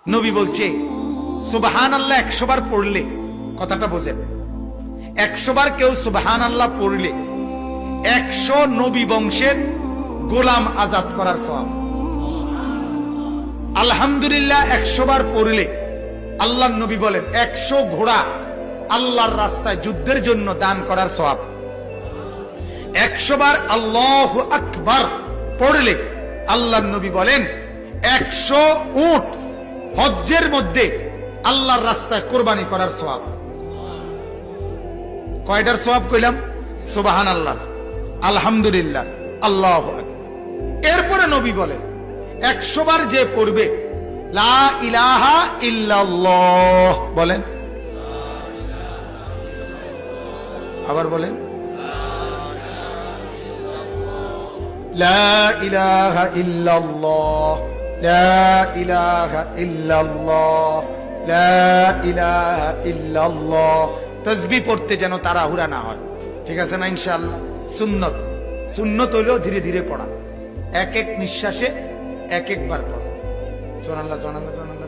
নবী বলছে সুবহানাল্লাহ 100 বার পড়লে, কথাটা বোঝেন, 100 বার কেউ সুবহানাল্লাহ পড়লে 100 নবী বংশের গোলাম আজাদ করার সওয়াব। আলহামদুলিল্লাহ 100 বার পড়লে আল্লাহর নবী বলেন 100 ঘোড়া আল্লাহর রাস্তায় যুদ্ধের জন্য দান করার সওয়াব। 100 বার আল্লাহু আকবার পড়লে আল্লাহর নবী বলেন 100 উট হজ্জের মধ্যে আল্লাহর রাস্তায় কোরবানি করার সওয়াব। কয়টার সওয়াব কইলাম? সুবহানাল্লাহ, আলহামদুলিল্লাহ, আল্লাহু আকবার। এরপরে নবী বলে 100 বার যে পড়বে লা ইলাহা ইল্লাল্লাহ, বলেন, আবার বলেন, লা ইলাহা ইল্লাল্লাহ, লা ইলাহা ইল্লাল্লাহ, লা ইলাহা ইল্লাল্লাহ। তাসবিহ পড়তে যেন তাড়াহুড়া না হয়, ঠিক আছে না? ইনশাআল্লাহ সুন্নত, সুন্নত হইলেও ধীরে ধীরে পড়া, এক এক নিঃশ্বাসে এক একবার পড়া। সুবহানাল্লাহ, সুবহানাল্লাহ, সুবহানাল্লাহ।